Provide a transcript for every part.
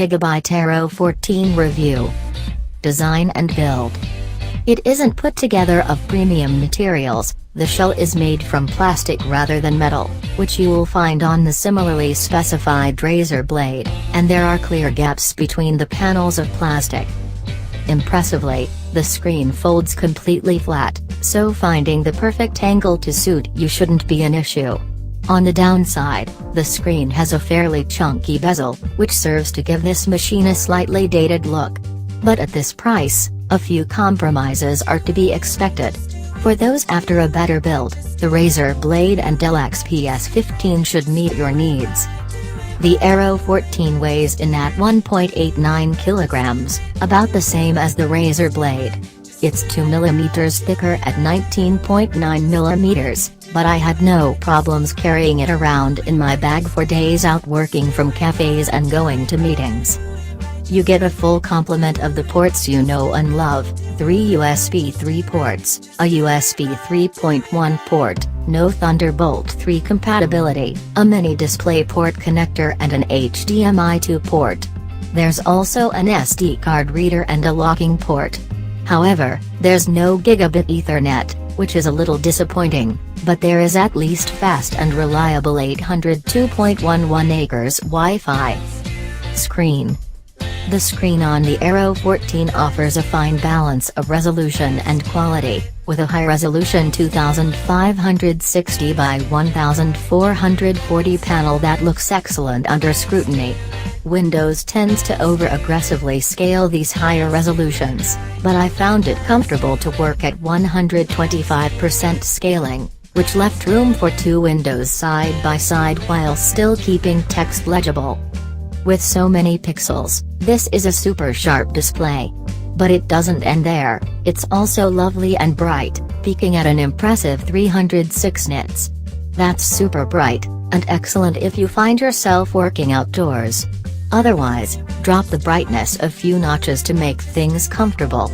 Gigabyte Aero 14 Review. Design and build. It isn't put together of premium materials. The shell is made from plastic rather than metal, which you will find on the similarly specified razor blade, and there are clear gaps between the panels of plastic. Impressively, the screen folds completely flat, so finding the perfect angle to suit you shouldn't be an issue. On the downside, the screen has a fairly chunky bezel, which serves to give this machine a slightly dated look. But at this price, a few compromises are to be expected. For those after a better build, the Razer Blade and Dell XPS 15 should meet your needs. The Aero 14 weighs in at 1.89 kilograms, about the same as the Razer Blade. It's 2 mm thicker at 19.9 mm, but I had no problems carrying it around in my bag for days out working from cafes and going to meetings. You get a full complement of the ports you know and love: 3 USB 3 ports, a USB 3.1 port, no Thunderbolt 3 compatibility, a mini DisplayPort connector and an HDMI 2 port. There's also an SD card reader and a locking port. However, there's no Gigabit Ethernet, which is a little disappointing, but there is at least fast and reliable 802.11 acres Wi-Fi. Screen. The screen on the Aero 14 offers a fine balance of resolution and quality, with a high-resolution 2560 by 1440 panel that looks excellent under scrutiny. Windows tends to over-aggressively scale these higher resolutions, but I found it comfortable to work at 125% scaling, which left room for two windows side by side while still keeping text legible. With so many pixels, this is a super sharp display. But it doesn't end there, it's also lovely and bright, peaking at an impressive 306 nits. That's super bright, and excellent if you find yourself working outdoors. Otherwise, drop the brightness a few notches to make things comfortable.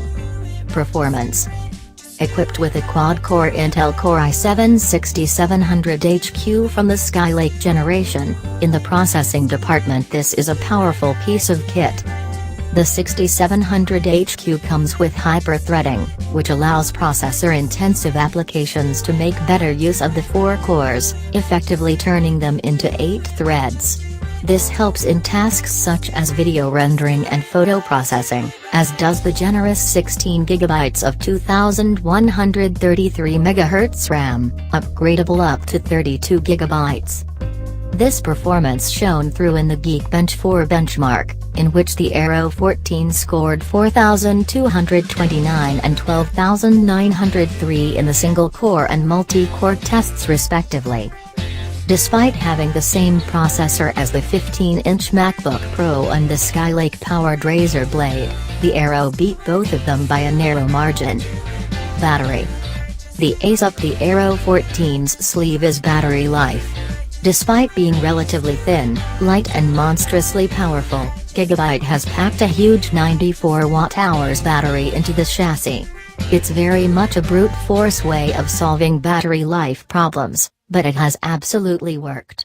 Performance. Equipped with a quad-core Intel Core i7-6700HQ from the Skylake generation, in the processing department this is a powerful piece of kit. The 6700HQ comes with hyper-threading, which allows processor-intensive applications to make better use of the 4 cores, effectively turning them into 8 threads. This helps in tasks such as video rendering and photo processing, as does the generous 16 GB of 2133 MHz RAM, upgradable up to 32 GB. This performance shone through in the Geekbench 4 benchmark, in which the Aero 14 scored 4,229 and 12,903 in the single-core and multi-core tests respectively. Despite having the same processor as the 15-inch MacBook Pro and the Skylake-powered Razer Blade, the Aero beat both of them by a narrow margin. Battery. The ace up the Aero 14's sleeve is battery life. Despite being relatively thin, light and monstrously powerful, Gigabyte has packed a huge 94 watt-hours battery into the chassis. It's very much a brute force way of solving battery life problems, but it has absolutely worked.